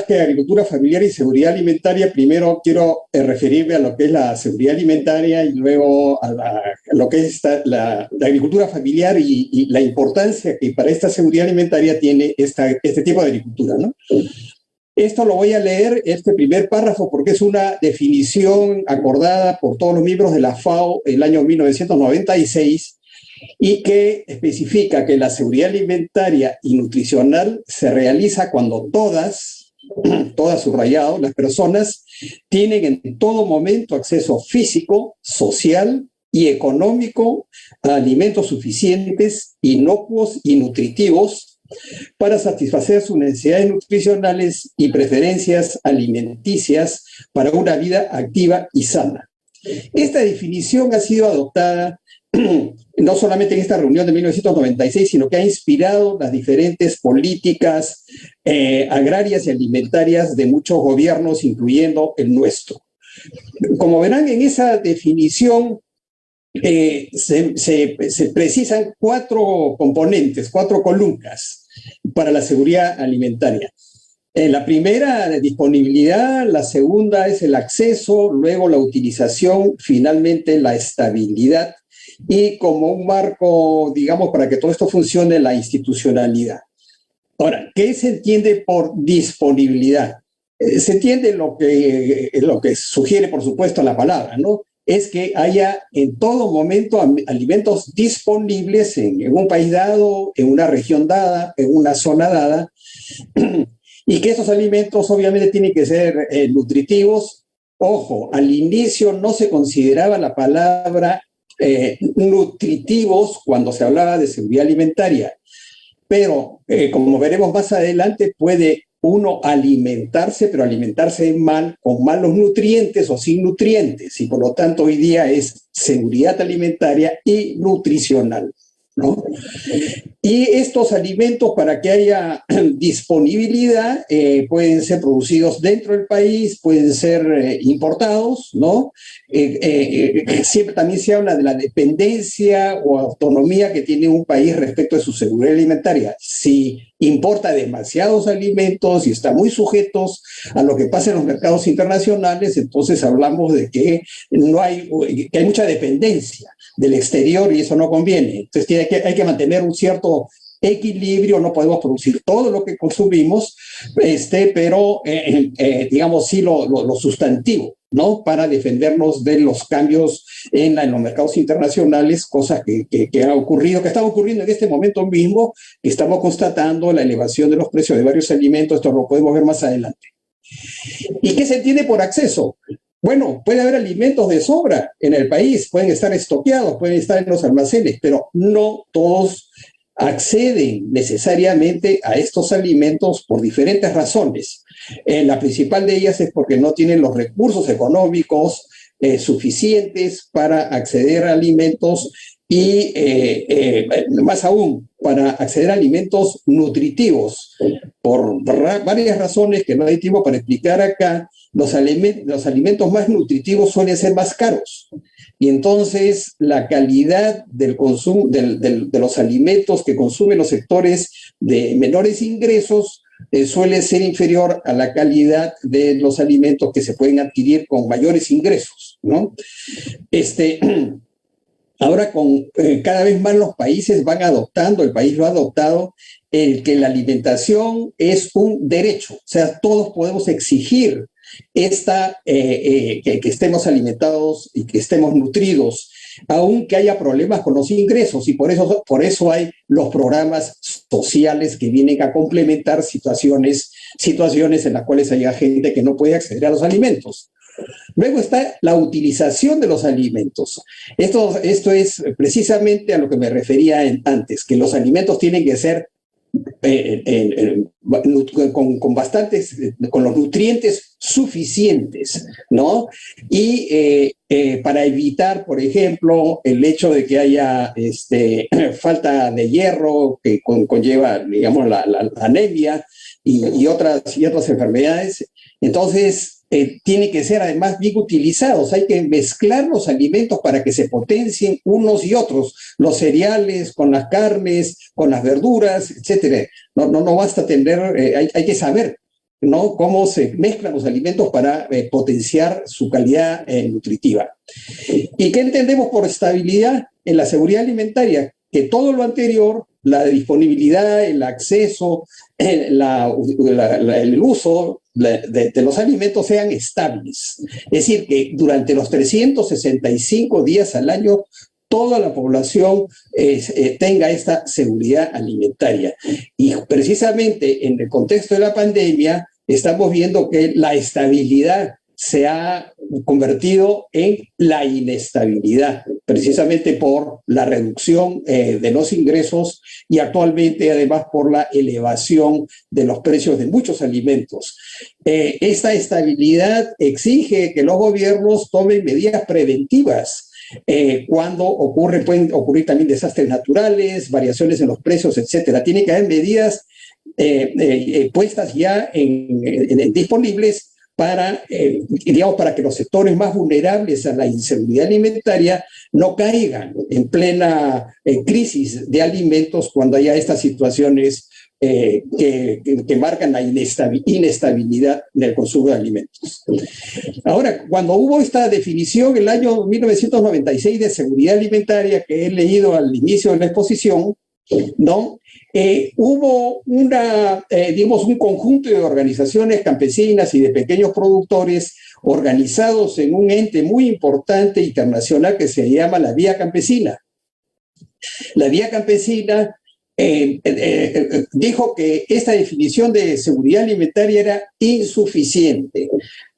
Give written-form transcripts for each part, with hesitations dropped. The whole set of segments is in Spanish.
que agricultura familiar y seguridad alimentaria, primero quiero referirme a lo que es la seguridad alimentaria y luego a lo que es la agricultura familiar y la importancia que para esta seguridad alimentaria tiene este tipo de agricultura, ¿no? Esto lo voy a leer, este primer párrafo, porque es una definición acordada por todos los miembros de la FAO el año 1996 y que especifica que la seguridad alimentaria y nutricional se realiza cuando todas subrayado, las personas tienen en todo momento acceso físico, social y económico a alimentos suficientes, inocuos y nutritivos para satisfacer sus necesidades nutricionales y preferencias alimenticias para una vida activa y sana. Esta definición ha sido adoptada no solamente en esta reunión de 1996, sino que ha inspirado las diferentes políticas agrarias y alimentarias de muchos gobiernos, incluyendo el nuestro. Como verán, en esa definición se precisan 4 componentes, 4 columnas para la seguridad alimentaria. La primera, la disponibilidad; la segunda es el acceso; luego la utilización; finalmente la estabilidad; y como un marco, digamos, para que todo esto funcione, la institucionalidad. Ahora, ¿qué se entiende por disponibilidad? Se entiende lo que sugiere, por supuesto, la palabra, ¿no? Es que haya en todo momento alimentos disponibles en un país dado, en una región dada, en una zona dada, y que esos alimentos obviamente tienen que ser nutritivos. Ojo, al inicio no se consideraba la palabra nutritivos cuando se hablaba de seguridad alimentaria, pero como veremos más adelante, puede uno alimentarse, pero alimentarse mal, con malos nutrientes o sin nutrientes, y por lo tanto hoy día es seguridad alimentaria y nutricional, ¿no? Y estos alimentos, para que haya disponibilidad, pueden ser producidos dentro del país, pueden ser importados, ¿no? Siempre también se habla de la dependencia o autonomía que tiene un país respecto de su seguridad alimentaria. Si importa demasiados alimentos y está muy sujetos a lo que pasa en los mercados internacionales, entonces hablamos de que hay mucha dependencia del exterior y eso no conviene. Entonces hay que mantener un cierto equilibrio. No podemos producir todo lo que consumimos, pero digamos sí lo sustantivo, ¿no? Para defendernos de los cambios en los mercados internacionales, cosas que han ocurrido, que están ocurriendo en este momento mismo, que estamos constatando la elevación de los precios de varios alimentos. Esto lo podemos ver más adelante. ¿Y qué se entiende por acceso? Bueno, puede haber alimentos de sobra en el país, pueden estar estoqueados, pueden estar en los almacenes, pero no todos acceden necesariamente a estos alimentos por diferentes razones. La principal de ellas es porque no tienen los recursos económicos suficientes para acceder a alimentos y más aún para acceder a alimentos nutritivos. Por varias razones que no hay tiempo para explicar acá, los alimentos más nutritivos suelen ser más caros. Y entonces la calidad del consumo de los alimentos que consumen los sectores de menores ingresos suele ser inferior a la calidad de los alimentos que se pueden adquirir con mayores ingresos, ¿no? Ahora cada vez más los países van adoptando, el país lo ha adoptado, el que la alimentación es un derecho. O sea, todos podemos exigir que estemos alimentados y que estemos nutridos, aunque haya problemas con los ingresos, y por eso hay los programas sociales que vienen a complementar situaciones en las cuales haya gente que no puede acceder a los alimentos. Luego está la utilización de los alimentos. Esto es precisamente a lo que me refería antes, que los alimentos tienen que ser con los nutrientes suficientes, ¿no? Y para evitar, por ejemplo, el hecho de que haya falta de hierro, que conlleva, digamos, la anemia y otras enfermedades. Entonces, tiene que ser además bien utilizados. Hay que mezclar los alimentos para que se potencien unos y otros, los cereales con las carnes, con las verduras, etcétera. No basta tener, hay que saber ¿no? Cómo se mezclan los alimentos para potenciar su calidad nutritiva. ¿Y qué entendemos por estabilidad en la seguridad alimentaria? Que todo lo anterior, la disponibilidad, el acceso, el uso de los alimentos sean estables. Es decir, que durante los 365 días al año toda la población tenga esta seguridad alimentaria. Y precisamente en el contexto de la pandemia estamos viendo que la estabilidad se ha convertido en la inestabilidad, precisamente por la reducción de los ingresos y actualmente además por la elevación de los precios de muchos alimentos. Esta estabilidad exige que los gobiernos tomen medidas preventivas cuando pueden ocurrir también desastres naturales, variaciones en los precios, etcétera. Tiene que haber medidas puestas ya disponibles para, digamos, para que los sectores más vulnerables a la inseguridad alimentaria no caigan en plena crisis de alimentos cuando haya estas situaciones que marcan la inestabilidad del consumo de alimentos. Ahora, cuando hubo esta definición en el año 1996 de seguridad alimentaria que he leído al inicio de la exposición, ¿no? Hubo digamos, un conjunto de organizaciones campesinas y de pequeños productores organizados en un ente muy importante internacional que se llama la Vía Campesina. La Vía Campesina dijo que esta definición de seguridad alimentaria era insuficiente,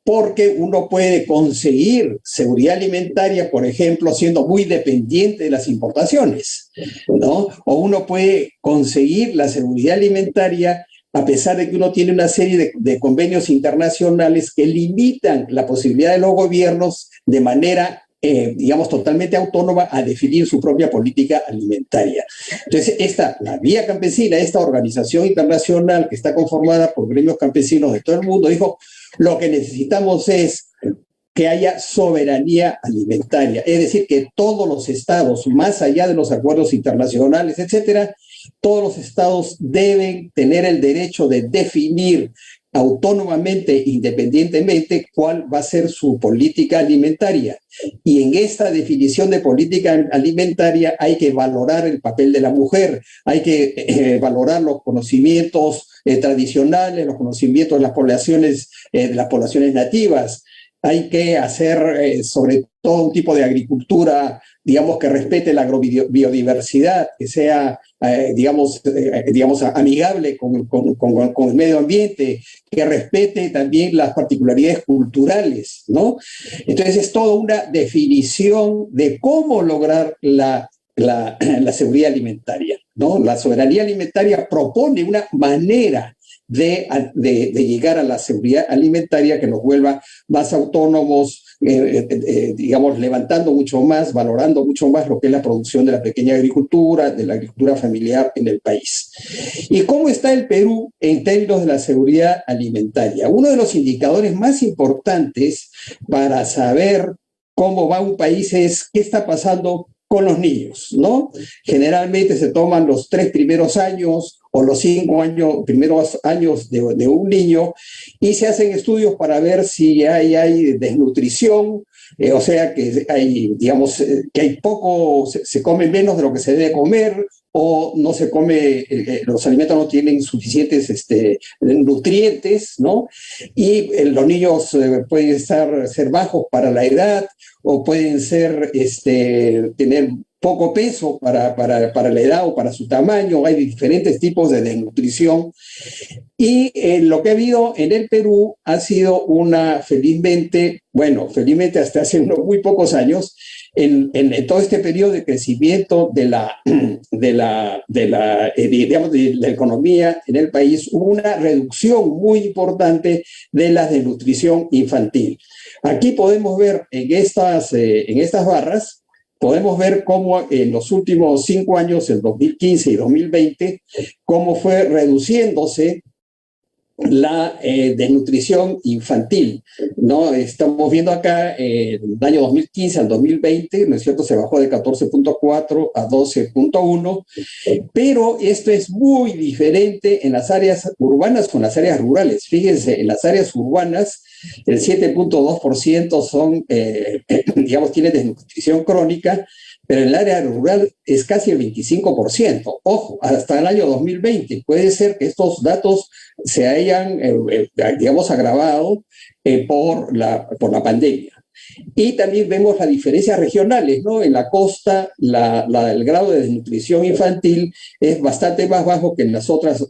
porque uno puede conseguir seguridad alimentaria, por ejemplo, siendo muy dependiente de las importaciones, ¿no? O uno puede conseguir la seguridad alimentaria a pesar de que uno tiene una serie de convenios internacionales que limitan la posibilidad de los gobiernos de manera digamos, totalmente autónoma a definir su propia política alimentaria. Entonces, la Vía Campesina, esta organización internacional que está conformada por gremios campesinos de todo el mundo, dijo, lo que necesitamos es que haya soberanía alimentaria, es decir, que todos los estados, más allá de los acuerdos internacionales, etcétera, todos los estados deben tener el derecho de definir autónomamente, independientemente, cuál va a ser su política alimentaria. Y en esta definición de política alimentaria hay que valorar el papel de la mujer, hay que valorar los conocimientos tradicionales, los conocimientos de las poblaciones nativas. Hay que hacer sobre todo un tipo de agricultura, digamos, que respete la agrobiodiversidad, que sea, digamos, amigable con el medio ambiente, que respete también las particularidades culturales, ¿no? Entonces es toda una definición de cómo lograr la seguridad alimentaria, ¿no? La soberanía alimentaria propone una manera de llegar a la seguridad alimentaria que nos vuelva más autónomos, digamos, levantando mucho más, valorando mucho más lo que es la producción de la pequeña agricultura, de la agricultura familiar en el país. ¿Y cómo está el Perú en términos de la seguridad alimentaria? Uno de los indicadores más importantes para saber cómo va un país es qué está pasando con los niños, ¿no? Generalmente se toman los 3 primeros años o los 5 primeros años de un niño y se hacen estudios para ver si hay desnutrición, o sea que hay, digamos, que hay poco, se come menos de lo que se debe comer o no se come, los alimentos no tienen suficientes nutrientes, ¿no? Y los niños pueden ser bajos para la edad o pueden tener poco peso para la edad o para su tamaño. Hay diferentes tipos de desnutrición. Y lo que ha habido en el Perú ha sido felizmente hasta hace muy pocos años, en todo este periodo de crecimiento de la economía en el país, hubo una reducción muy importante de la desnutrición infantil. Aquí podemos ver en estas barras, podemos ver cómo en los últimos 5 años, el 2015 y 2020, cómo fue reduciéndose la desnutrición infantil, ¿no? Estamos viendo acá, del año 2015 al 2020, ¿no es cierto?, se bajó de 14.4 a 12.1, pero esto es muy diferente en las áreas urbanas con las áreas rurales. Fíjense, en las áreas urbanas, el 7.2% son, digamos, tienen desnutrición crónica, pero en el área rural es casi el 25%. Ojo, hasta el año 2020. Puede ser que estos datos se hayan, digamos, agravado por la pandemia. Y también vemos las diferencias regionales, ¿no? En la costa, el grado de desnutrición infantil es bastante más bajo que en las otras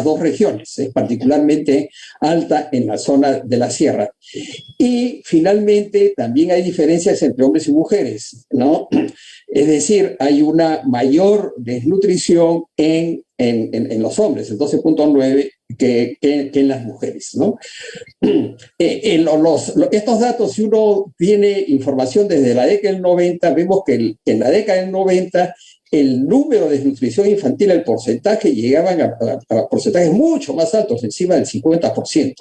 dos regiones, es particularmente alta en la zona de la sierra. Y finalmente también hay diferencias entre hombres y mujeres, ¿no? Es decir, hay una mayor desnutrición en los hombres, el 12.9, que en las mujeres, ¿no? Estos datos, si uno tiene información desde la década del 90, vemos que en la década del 90 el número de desnutrición infantil, el porcentaje, llegaban a porcentajes mucho más altos, encima del 50%.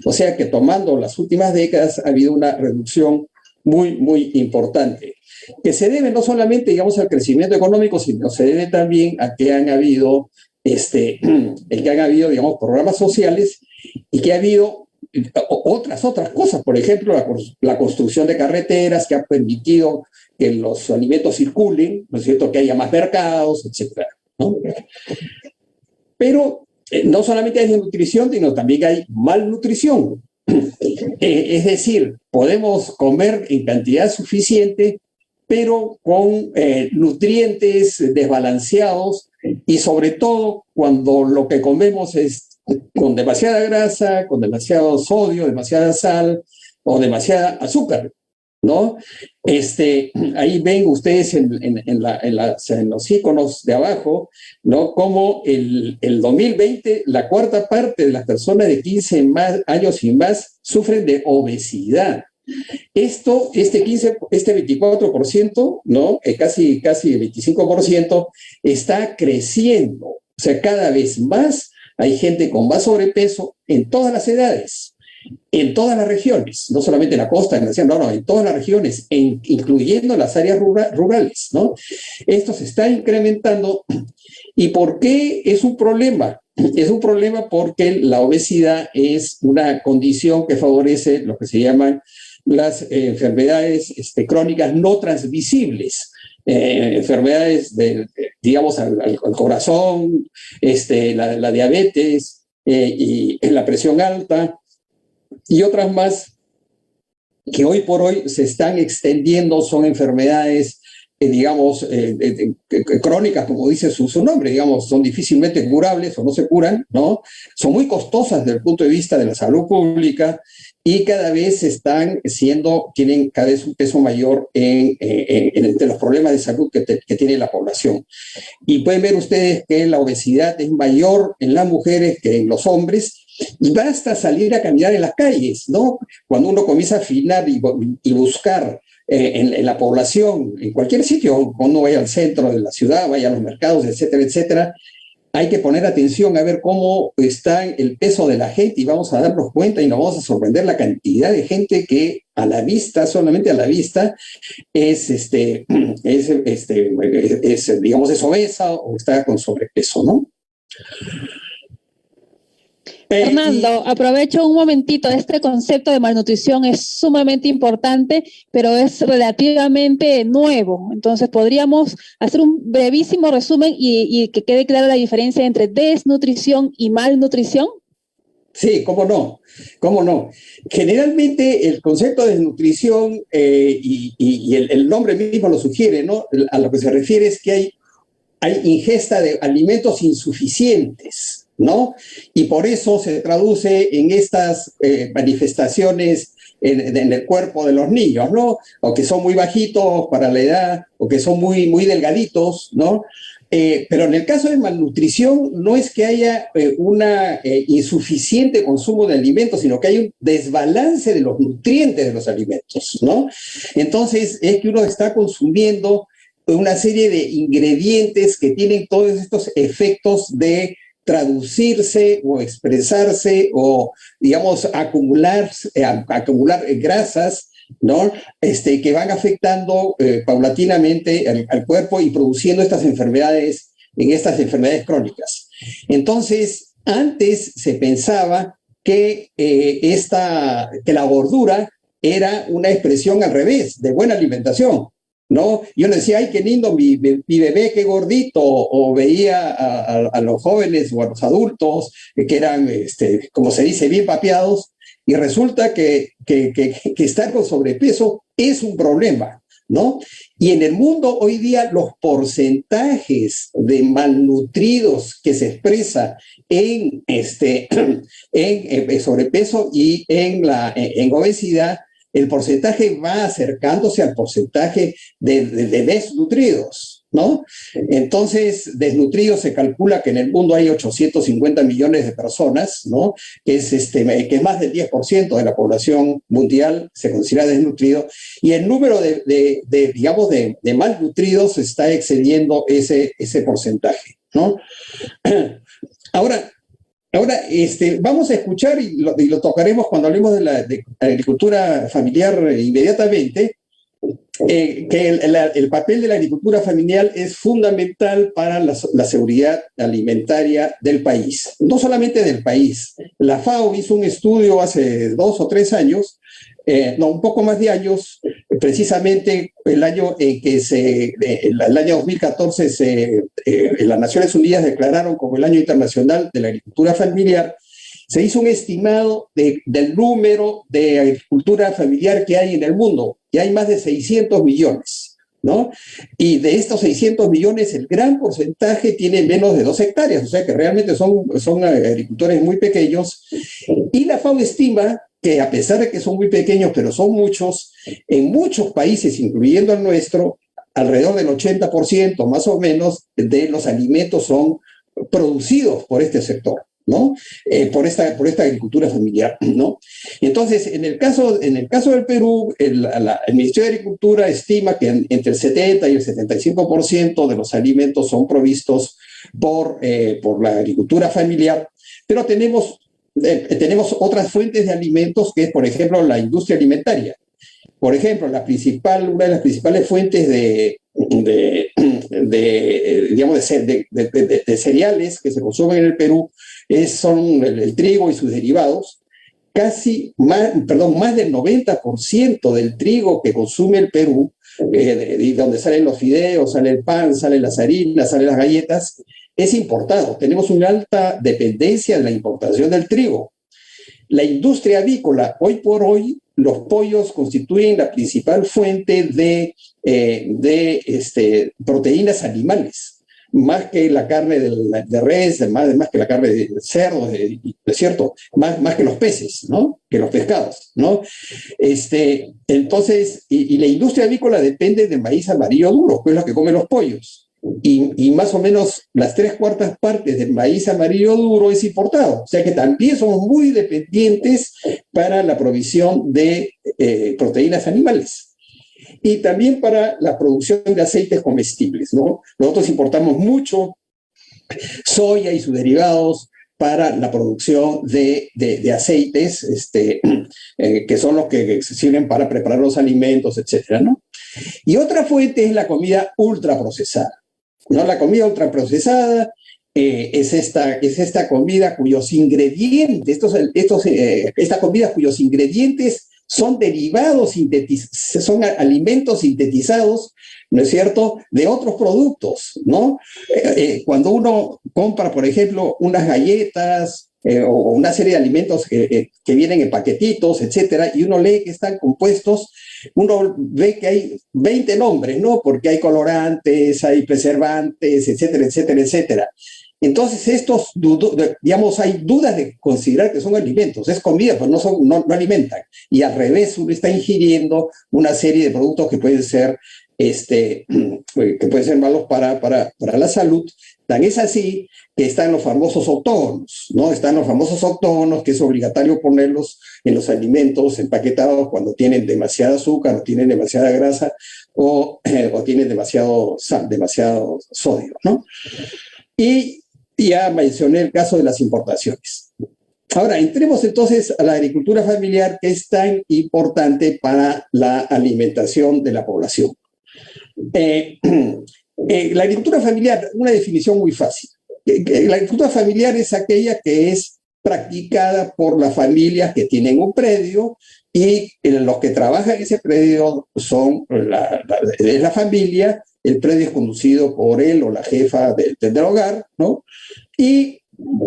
O sea que tomando las últimas décadas ha habido una reducción muy, muy importante, que se debe no solamente, digamos, al crecimiento económico, sino se debe también a que han habido, digamos, programas sociales y que ha habido otras cosas, por ejemplo, la construcción de carreteras que ha permitido que los alimentos circulen, ¿no es cierto?, que haya más mercados, etcétera, ¿no? Pero no solamente hay desnutrición, sino también hay malnutrición. Es decir, podemos comer en cantidad suficiente, pero con nutrientes desbalanceados, y sobre todo cuando lo que comemos es con demasiada grasa, con demasiado sodio, demasiada sal o demasiada azúcar, ¿no? Ahí ven ustedes en los iconos de abajo, ¿no?, como el 2020 la cuarta parte de las personas de 15 años y más sufren de obesidad. Este 24%, ¿no? Casi el 25%, está creciendo. O sea, cada vez más hay gente con más sobrepeso en todas las edades, en todas las regiones, no solamente en la costa, en la sierra, no, en todas las regiones, incluyendo las áreas rurales, ¿no? Esto se está incrementando. ¿Y por qué es un problema? Es un problema porque la obesidad es una condición que favorece lo que se llaman las enfermedades crónicas no transmisibles, enfermedades digamos, al corazón, la diabetes y la presión alta y otras más que hoy por hoy se están extendiendo. Son enfermedades, digamos, crónicas, como dice su nombre, digamos, son difícilmente curables o no se curan, ¿no? Son muy costosas desde el punto de vista de la salud pública y cada vez tienen cada vez un peso mayor entre los problemas de salud que tiene la población. Y pueden ver ustedes que la obesidad es mayor en las mujeres que en los hombres, y basta salir a caminar en las calles, ¿no? Cuando uno comienza a afinar y buscar en la población, en cualquier sitio, cuando uno vaya al centro de la ciudad, vaya a los mercados, etcétera, etcétera, hay que poner atención a ver cómo está el peso de la gente y vamos a darnos cuenta y nos vamos a sorprender la cantidad de gente que a la vista, solamente a la vista, digamos, es obesa o está con sobrepeso, ¿no? Fernando, aprovecho un momentito. Este concepto de malnutrición es sumamente importante, pero es relativamente nuevo. Entonces, podríamos hacer un brevísimo resumen y que quede clara la diferencia entre desnutrición y malnutrición. Sí, cómo no, cómo no. Generalmente el concepto de desnutrición y el nombre mismo lo sugiere, ¿no? A lo que se refiere es que hay ingesta de alimentos insuficientes, ¿no? Y por eso se traduce en estas manifestaciones en el cuerpo de los niños, ¿no? O que son muy bajitos para la edad, o que son muy, muy delgaditos, ¿no? Pero en el caso de malnutrición no es que haya una insuficiente consumo de alimentos, sino que hay un desbalance de los nutrientes de los alimentos, ¿no? Entonces es que uno está consumiendo una serie de ingredientes que tienen todos estos efectos de traducirse o expresarse o, digamos, acumular grasas, ¿no? Que van afectando paulatinamente al cuerpo y produciendo estas enfermedades crónicas. Entonces, antes se pensaba que la gordura era una expresión al revés, de buena alimentación, ¿no? Yo le decía, ay, qué lindo, mi bebé, qué gordito, o veía a los jóvenes o a los adultos que eran, como se dice, bien papeados, y resulta que estar con sobrepeso es un problema, ¿no? Y en el mundo hoy día los porcentajes de malnutridos que se expresa en sobrepeso y en obesidad, el porcentaje va acercándose al porcentaje de desnutridos, ¿no? Entonces, desnutridos se calcula que en el mundo hay 850 millones de personas, ¿no? Que es más del 10% de la población mundial se considera desnutrido, y el número digamos, de malnutridos está excediendo ese porcentaje, ¿no? Ahora, vamos a escuchar, y lo tocaremos cuando hablemos de la agricultura familiar inmediatamente, que el papel de la agricultura familiar es fundamental para la seguridad alimentaria del país. No solamente del país. La FAO hizo un estudio hace 2 o 3 años, un poco más de años, precisamente el año en que el año 2014 las Naciones Unidas declararon como el Año Internacional de la Agricultura Familiar. Se hizo un estimado del número de agricultura familiar que hay en el mundo, y hay más de 600 millones, ¿no? Y de estos 600 millones, el gran porcentaje tiene menos de 2 hectáreas, o sea que realmente son agricultores muy pequeños, y la FAO estima que, a pesar de que son muy pequeños, pero son muchos, en muchos países, incluyendo el nuestro, alrededor del 80% más o menos de los alimentos son producidos por este sector, ¿no? Por esta agricultura familiar, ¿no? Entonces, en el caso del Perú, el Ministerio de Agricultura estima que entre el 70 y el 75% de los alimentos son provistos por la agricultura familiar, pero tenemos otras fuentes de alimentos, que es, por ejemplo, la industria alimentaria. Por ejemplo, una de las principales fuentes de cereales que se consumen en el Perú son el trigo y sus derivados. Más del 90% del trigo que consume el Perú, donde salen los fideos, sale el pan, salen las harinas, salen las galletas, es importado. Tenemos una alta dependencia de la importación del trigo. La industria avícola, hoy por hoy, los pollos constituyen la principal fuente de proteínas animales, más que la carne de res, más que la carne de cerdo, ¿es cierto? Más que los peces, ¿no? Que los pescados, ¿no? Entonces, y la industria avícola depende del maíz amarillo duro, que es lo que comen los pollos. Y más o menos las 3/4 partes del maíz amarillo duro es importado. O sea que también somos muy dependientes para la provisión de proteínas animales. Y también para la producción de aceites comestibles, ¿no? Nosotros importamos mucho soya y sus derivados para la producción de aceites, que son los que sirven para preparar los alimentos, etcétera, ¿no? Y otra fuente es la comida ultraprocesada, ¿no? La comida ultraprocesada es esta comida cuyos ingredientes, esta comida cuyos ingredientes son derivados, son alimentos sintetizados, ¿no es cierto?, de otros productos, ¿no? Cuando uno compra, por ejemplo, unas galletas o una serie de alimentos que vienen en paquetitos, etcétera, y uno lee que están compuestos, uno ve que hay 20 nombres, ¿no? Porque hay colorantes, hay preservantes, etcétera, etcétera, etcétera. Entonces, hay dudas de considerar que son alimentos. Es comida, pero no alimentan. Y al revés, uno está ingiriendo una serie de productos que pueden ser malos para la salud. Tan es así que están los famosos octógonos, ¿no? Están los famosos octógonos, que es obligatorio ponerlos en los alimentos empaquetados cuando tienen demasiada azúcar, o tienen demasiada grasa, o tienen demasiado sodio, ¿no? Y ya mencioné el caso de las importaciones. Ahora, entremos entonces a la agricultura familiar, que es tan importante para la alimentación de la población. La agricultura familiar, una definición muy fácil. La agricultura familiar es aquella que es practicada por las familias que tienen un predio y los que trabajan en ese predio son la familia, el predio es conducido por él o la jefa del hogar, ¿no? Y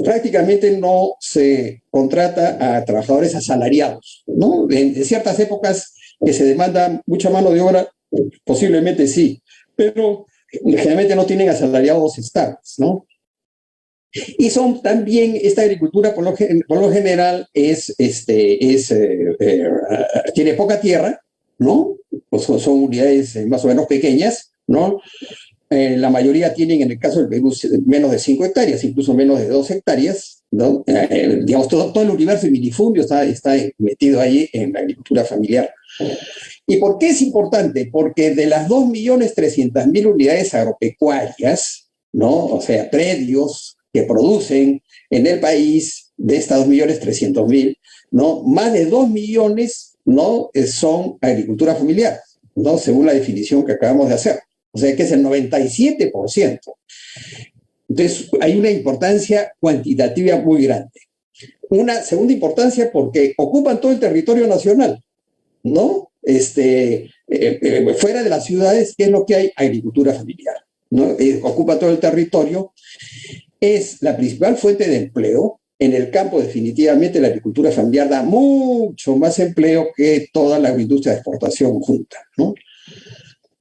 prácticamente no se contrata a trabajadores asalariados, ¿no? En ciertas épocas que se demanda mucha mano de obra, posiblemente sí, pero generalmente no tienen asalariados estables, ¿no? Y son también, esta agricultura por lo general tiene poca tierra, ¿no? Pues son unidades más o menos pequeñas, ¿no? La mayoría tienen, en el caso del Perú, menos de 5 hectáreas, incluso menos de 2 hectáreas, ¿no? Digamos, todo el universo de minifundio está metido ahí en la agricultura familiar. ¿Y por qué es importante? Porque de las 2.300.000 unidades agropecuarias, ¿no? O sea, predios que producen en el país, de estas 2.300.000, ¿no? Más de 2 millones, ¿no? Son agricultura familiar, ¿no? Según la definición que acabamos de hacer. O sea, que es el 97%. Entonces, hay una importancia cuantitativa muy grande. Una segunda importancia porque ocupan todo el territorio nacional, ¿no? Fuera de las ciudades, ¿qué es lo que hay? Agricultura familiar, ¿no? Ocupa todo el territorio. Es la principal fuente de empleo. En el campo, definitivamente, la agricultura familiar da mucho más empleo que toda la industria de exportación junta, ¿no?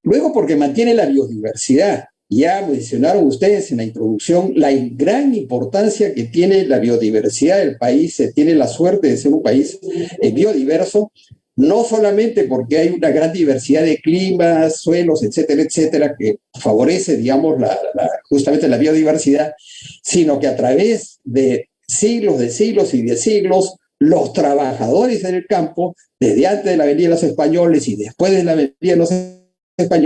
Luego, porque mantiene la biodiversidad. Ya mencionaron ustedes en la introducción la gran importancia que tiene la biodiversidad del país. Se tiene la suerte de ser un país biodiverso, no solamente porque hay una gran diversidad de climas, suelos, etcétera, etcétera, que favorece, digamos, justamente la biodiversidad, sino que a través de siglos y de siglos, los trabajadores en el campo, desde antes de la venida de los españoles y después de la venida de los españoles,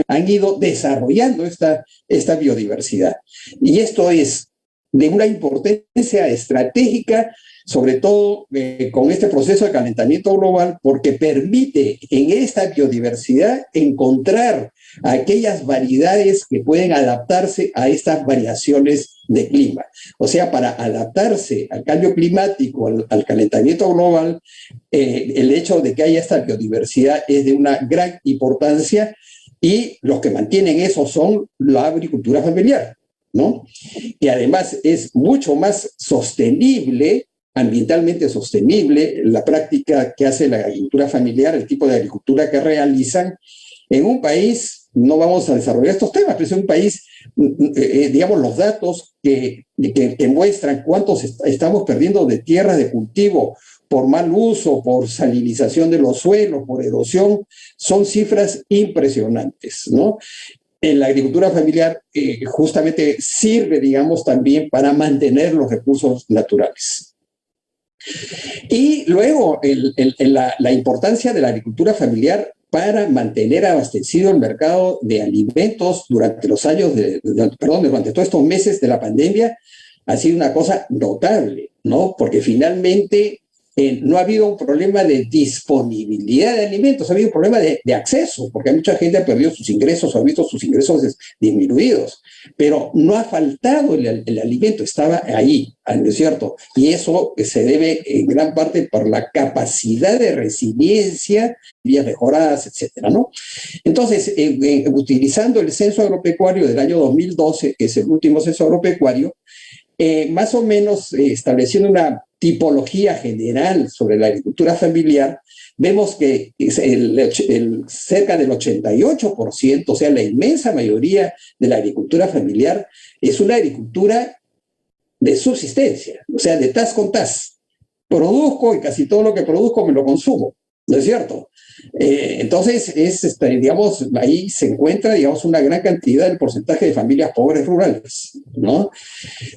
han ido desarrollando esta biodiversidad. Y esto es de una importancia estratégica, sobre todo con este proceso de calentamiento global, porque permite en esta biodiversidad encontrar aquellas variedades que pueden adaptarse a estas variaciones de clima. O sea, para adaptarse al cambio climático, al calentamiento global, el hecho de que haya esta biodiversidad es de una gran importancia, y los que mantienen eso son la agricultura familiar, ¿no? Y además es mucho más sostenible, ambientalmente sostenible, la práctica que hace la agricultura familiar, el tipo de agricultura que realizan en un país. No vamos a desarrollar estos temas, pero es un país, digamos, los datos que muestran cuántos estamos perdiendo de tierras de cultivo por mal uso, por salinización de los suelos, por erosión, son cifras impresionantes, ¿no? En la agricultura familiar justamente sirve, digamos, también para mantener los recursos naturales. Y luego la importancia de la agricultura familiar para mantener abastecido el mercado de alimentos durante los años, durante todos estos meses de la pandemia, ha sido una cosa notable, ¿no? Porque finalmente no ha habido un problema de disponibilidad de alimentos, ha habido un problema de acceso, porque mucha gente ha perdido sus ingresos o ha visto sus ingresos disminuidos, pero no ha faltado el alimento, estaba ahí, ¿no es cierto? Y eso se debe en gran parte por la capacidad de resiliencia, vías mejoradas, etcétera, ¿no? Entonces, utilizando el censo agropecuario del año 2012, que es el último censo agropecuario, más o menos estableciendo una tipología general sobre la agricultura familiar, vemos que cerca del 88%, o sea, la inmensa mayoría de la agricultura familiar es una agricultura de subsistencia, o sea, de tas con tas. Produzco y casi todo lo que produzco me lo consumo, ¿no es cierto? Entonces, digamos, ahí se encuentra, digamos, una gran cantidad del porcentaje de familias pobres rurales, ¿no?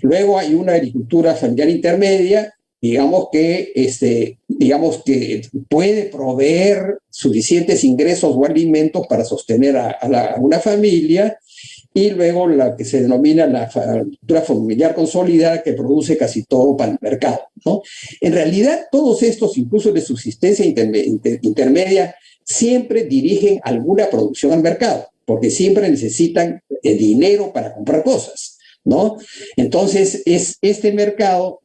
Luego hay una agricultura familiar intermedia, digamos que puede proveer suficientes ingresos o alimentos para sostener a una familia, y luego la que se denomina la agricultura familiar consolidada, que produce casi todo para el mercado, ¿no? En realidad, todos estos, incluso de subsistencia intermedia, siempre dirigen alguna producción al mercado, porque siempre necesitan dinero para comprar cosas, ¿no? Entonces, es este mercado,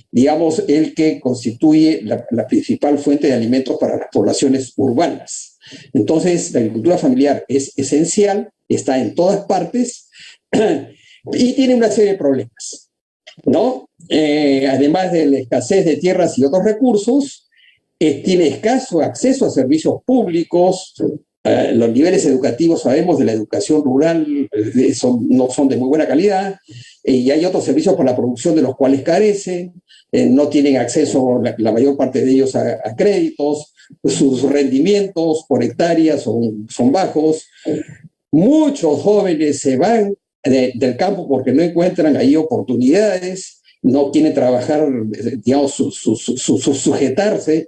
digamos, el que constituye la principal fuente de alimentos para las poblaciones urbanas. Entonces, la agricultura familiar es esencial, está en todas partes y tiene una serie de problemas, ¿no? Además de la escasez de tierras y otros recursos, tiene escaso acceso a servicios públicos. Los niveles educativos, sabemos, de la educación rural no son de muy buena calidad, y hay otros servicios por la producción de los cuales carecen, no tienen acceso la mayor parte de ellos a créditos, sus rendimientos por hectárea son bajos. Muchos jóvenes se van del campo porque no encuentran ahí oportunidades, no quieren trabajar, digamos, sujetarse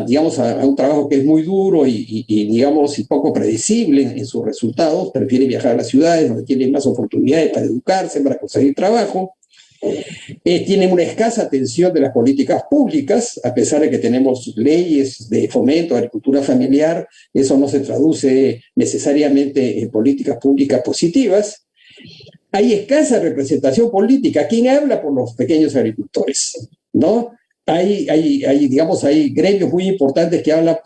digamos, a un trabajo que es muy duro digamos, y poco predecible en sus resultados. Prefieren viajar a las ciudades donde tienen más oportunidades para educarse, para conseguir trabajo. Tienen una escasa atención de las políticas públicas, a pesar de que tenemos leyes de fomento de agricultura familiar, eso no se traduce necesariamente en políticas públicas positivas. Hay escasa representación política. ¿Quién habla por los pequeños agricultores? ¿No? Digamos, hay gremios muy importantes que hablan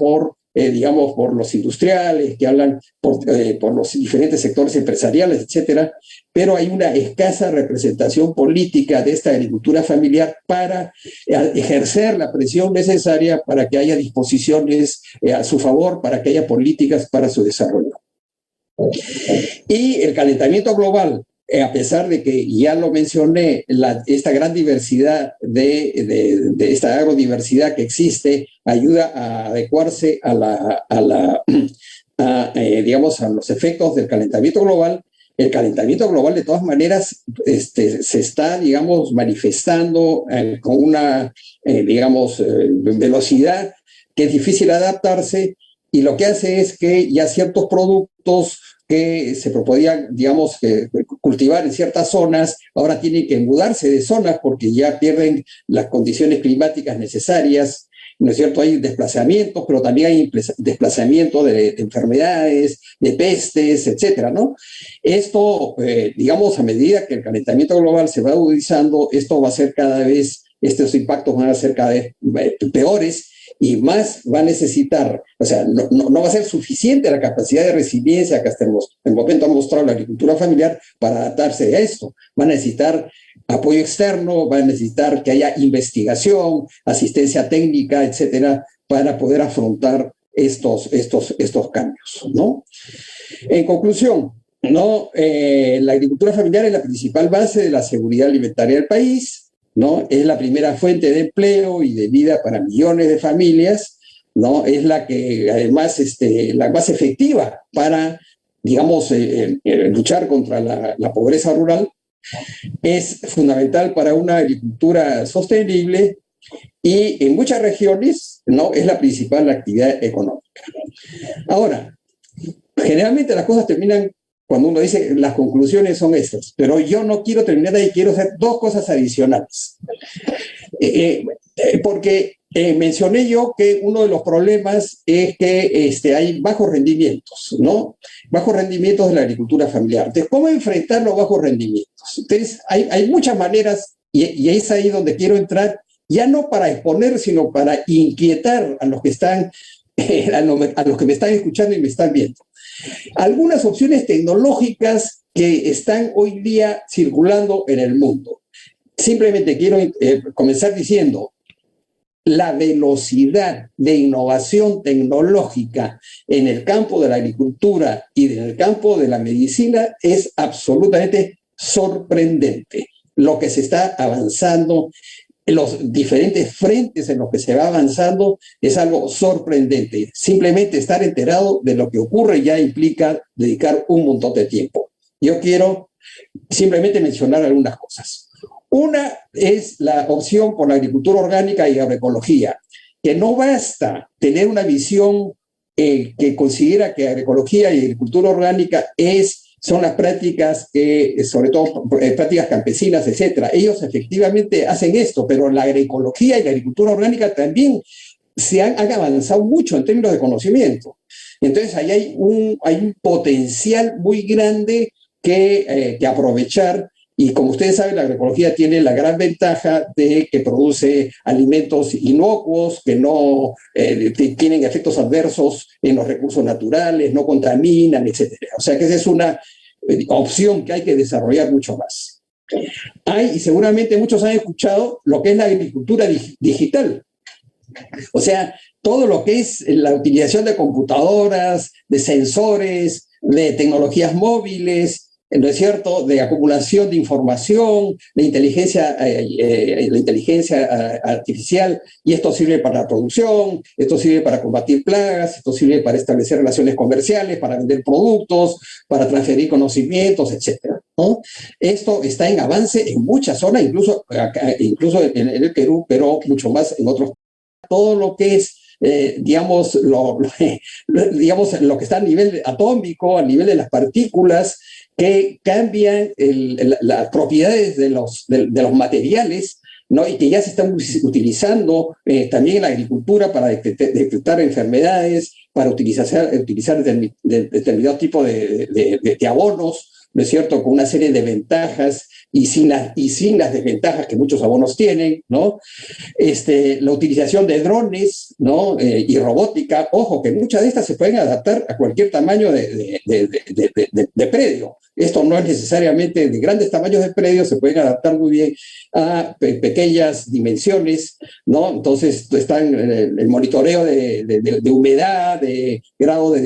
digamos, por los industriales, que hablan por los diferentes sectores empresariales, etcétera, pero hay una escasa representación política de esta agricultura familiar para ejercer la presión necesaria para que haya disposiciones a su favor, para que haya políticas para su desarrollo. Y el calentamiento global, a pesar de que ya lo mencioné, esta gran diversidad de esta agrodiversidad que existe ayuda a adecuarse digamos, a los efectos del calentamiento global. El calentamiento global, de todas maneras, se está, digamos, manifestando con una, digamos, velocidad que es difícil adaptarse, y lo que hace es que ya ciertos productos que se podían, digamos, cultivar en ciertas zonas, ahora tienen que mudarse de zonas porque ya pierden las condiciones climáticas necesarias, ¿no es cierto? Hay desplazamientos, pero también hay desplazamiento de enfermedades, de pestes, etcétera, ¿no? Esto, digamos, a medida que el calentamiento global se va agudizando, esto va a ser cada vez, estos impactos van a ser cada vez peores, y más va a necesitar, o sea, no va a ser suficiente la capacidad de resiliencia que hasta el momento ha mostrado la agricultura familiar para adaptarse a esto. Va a necesitar apoyo externo, va a necesitar que haya investigación, asistencia técnica, etcétera, para poder afrontar estos cambios, ¿no? En conclusión, ¿no? La agricultura familiar es la principal base de la seguridad alimentaria del país, ¿no? Es la primera fuente de empleo y de vida para millones de familias, ¿no? Es la que, además, la más efectiva para, digamos, luchar contra la pobreza rural. Es fundamental para una agricultura sostenible y en muchas regiones, ¿no? Es la principal actividad económica. Ahora, generalmente las cosas terminan cuando uno dice las conclusiones son estas, pero yo no quiero terminar ahí, quiero hacer dos cosas adicionales. Porque mencioné yo que uno de los problemas es que hay bajos rendimientos, ¿no? Bajos rendimientos de la agricultura familiar. Entonces, ¿cómo enfrentar los bajos rendimientos? Entonces, hay muchas maneras, y es ahí donde quiero entrar, ya no para exponer, sino para inquietar a los que están, a los que me están escuchando y me están viendo. Algunas opciones tecnológicas que están hoy día circulando en el mundo. Simplemente quiero comenzar diciendo, la velocidad de innovación tecnológica en el campo de la agricultura y en el campo de la medicina es absolutamente sorprendente. Lo que se está avanzando, los diferentes frentes en los que se va avanzando, es algo sorprendente. Simplemente estar enterado de lo que ocurre ya implica dedicar un montón de tiempo. Yo quiero simplemente mencionar algunas cosas. Una es la opción por la agricultura orgánica y agroecología, que no basta tener una visión que considera que agroecología y agricultura orgánica es son las prácticas que, sobre todo prácticas campesinas, etcétera. Ellos efectivamente hacen esto, pero la agroecología y la agricultura orgánica también han avanzado mucho en términos de conocimiento. Entonces, ahí hay un potencial muy grande que aprovechar. Y como ustedes saben, la agroecología tiene la gran ventaja de que produce alimentos inocuos, que no tienen efectos adversos en los recursos naturales, no contaminan, etcétera. O sea que esa es una opción que hay que desarrollar mucho más. Y seguramente muchos han escuchado lo que es la agricultura digital. O sea, todo lo que es la utilización de computadoras, de sensores, de tecnologías móviles, ¿no es cierto?, de acumulación de información, de inteligencia, la inteligencia artificial, y esto sirve para la producción, esto sirve para combatir plagas, esto sirve para establecer relaciones comerciales, para vender productos, para transferir conocimientos, etcétera, ¿no? Esto está en avance en muchas zonas, incluso en el Perú, pero mucho más en otros. Todo lo que es digamos, digamos, lo que está a nivel atómico, a nivel de las partículas, que cambian las propiedades de los materiales, ¿no? Y que ya se están utilizando también en la agricultura para detectar enfermedades, para utilizar determinado tipo de abonos, ¿no es cierto?, con una serie de ventajas y sin las desventajas que muchos abonos tienen, ¿no? La utilización de drones, ¿no? Y robótica, ojo, que muchas de estas se pueden adaptar a cualquier tamaño de predio. Esto no es necesariamente de grandes tamaños de predios, se pueden adaptar muy bien a pequeñas dimensiones, ¿no? Entonces están el monitoreo de humedad, de grado de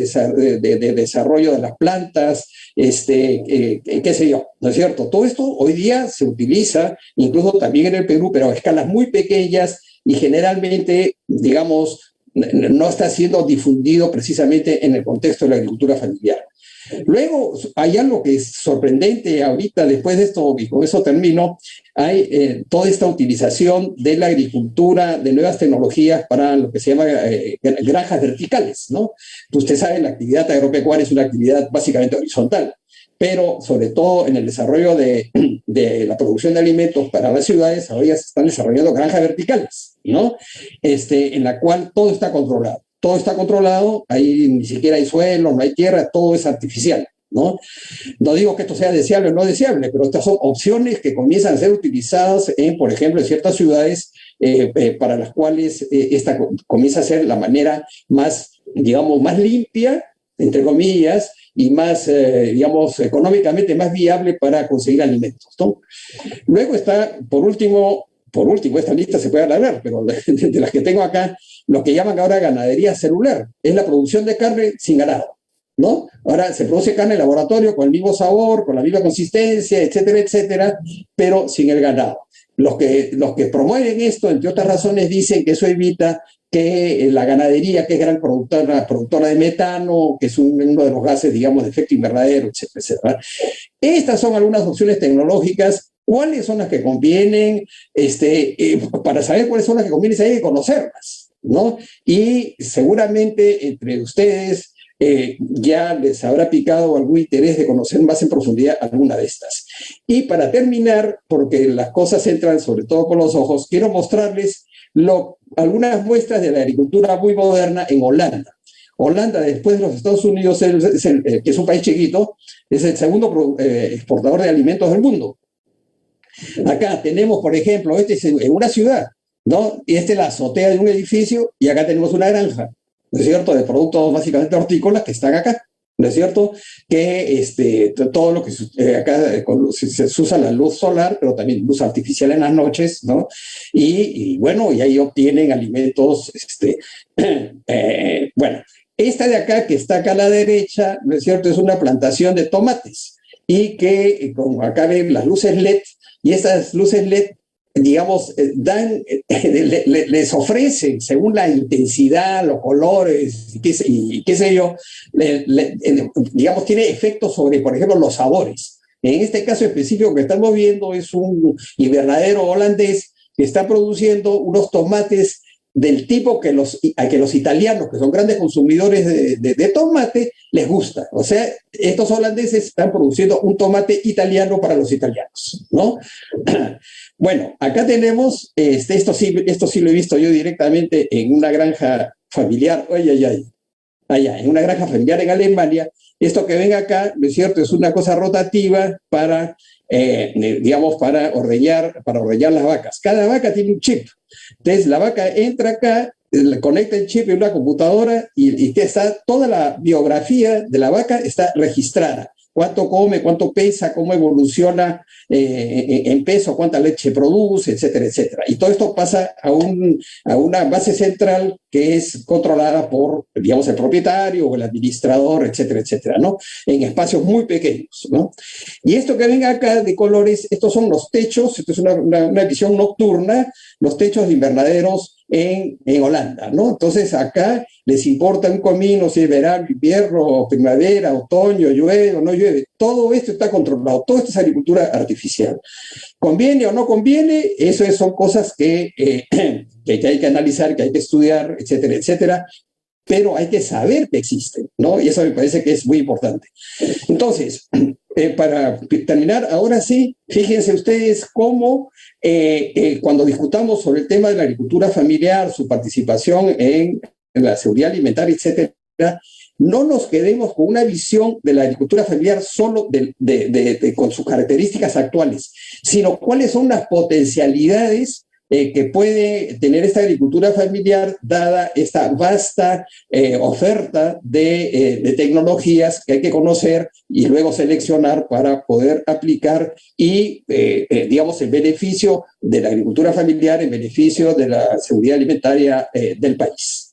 desarrollo de las plantas, qué sé yo, ¿no es cierto? Todo esto hoy día se utiliza, incluso también en el Perú, pero a escalas muy pequeñas y generalmente, digamos, no está siendo difundido precisamente en el contexto de la agricultura familiar. Luego, hay algo que es sorprendente ahorita, después de esto, y con eso termino, hay toda esta utilización de la agricultura, de nuevas tecnologías para lo que se llama granjas verticales, ¿no? Usted sabe, la actividad agropecuaria es una actividad básicamente horizontal, pero sobre todo en el desarrollo de la producción de alimentos para las ciudades, ahora ya se están desarrollando granjas verticales, ¿no? En la cual todo está controlado. Todo está controlado, ahí ni siquiera hay suelo, no hay tierra, todo es artificial, ¿no? No digo que esto sea deseable o no deseable, pero estas son opciones que comienzan a ser utilizadas por ejemplo, en ciertas ciudades para las cuales esta comienza a ser la manera más, digamos, más limpia, entre comillas, y más, digamos, económicamente más viable para conseguir alimentos, ¿no? Luego está, por último, esta lista se puede alargar, pero de las que tengo acá, lo que llaman ahora ganadería celular, es la producción de carne sin ganado, ¿no? Ahora se produce carne en laboratorio con el mismo sabor, con la misma consistencia, etcétera, etcétera, pero sin el ganado. Los que promueven esto, entre otras razones, dicen que eso evita que la ganadería, que es gran productora de metano, que es uno de los gases, digamos, de efecto invernadero, etcétera, etcétera. Estas son algunas opciones tecnológicas. ¿Cuáles son las que convienen? Para saber cuáles son las que convienen, hay que conocerlas, ¿no? Y seguramente entre ustedes ya les habrá picado algún interés de conocer más en profundidad alguna de estas. Y para terminar, porque las cosas entran sobre todo con los ojos, quiero mostrarles algunas muestras de la agricultura muy moderna en Holanda. Holanda, después de los Estados Unidos, que es un país chiquito, es el segundo exportador de alimentos del mundo. Acá tenemos, por ejemplo, es en una ciudad, ¿no? Y es la azotea de un edificio y acá tenemos una granja, ¿no es cierto?, de productos básicamente hortícolas que están acá, ¿no es cierto? Que todo lo que acá se usa la luz solar, pero también luz artificial en las noches, ¿no? Y bueno, y ahí obtienen alimentos, bueno, esta de acá, que está acá a la derecha, ¿no es cierto?, es una plantación de tomates y que, como acá ven, las luces LED, y estas luces LED, digamos, les ofrecen, según la intensidad, los colores, y qué sé yo, digamos, tiene efectos sobre, por ejemplo, los sabores. En este caso específico que estamos viendo es un invernadero holandés que está produciendo unos tomates del tipo que que los italianos, que son grandes consumidores de tomate, les gusta. O sea, estos holandeses están produciendo un tomate italiano para los italianos, ¿no? Bueno, acá tenemos, esto sí lo he visto yo directamente en una granja familiar, allá, en una granja familiar en Alemania. Esto que ven acá, ¿no es cierto?, es una cosa rotativa para, digamos, para ordeñar las vacas. Cada vaca tiene un chip. Entonces, la vaca entra acá, le conecta el chip en una computadora y que está toda la biografía de la vaca está registrada. Cuánto come, cuánto pesa, cómo evoluciona en peso, cuánta leche produce, etcétera, etcétera. Y todo esto pasa a una base central que es controlada por, digamos, el propietario o el administrador, etcétera, etcétera, ¿no? En espacios muy pequeños, ¿no? Y esto que ven acá de colores, estos son los techos, esto es una visión nocturna, los techos de invernaderos en Holanda, ¿no? Entonces acá les importa un comino, si es verano, invierno, primavera, otoño, llueve o no llueve. Todo esto está controlado, todo esto es agricultura artificial. ¿Conviene o no conviene? Eso son cosas que hay que analizar, que hay que estudiar, etcétera, etcétera, pero hay que saber que existen, ¿no? Y eso me parece que es muy importante. Entonces, para terminar, ahora sí, fíjense ustedes cómo cuando discutamos sobre el tema de la agricultura familiar, su participación en la seguridad alimentaria, etcétera, no nos quedemos con una visión de la agricultura familiar solo con sus características actuales, sino cuáles son las potencialidades que puede tener esta agricultura familiar dada esta vasta oferta de tecnologías que hay que conocer y luego seleccionar para poder aplicar y, digamos, el beneficio de la agricultura familiar en beneficio de la seguridad alimentaria del país.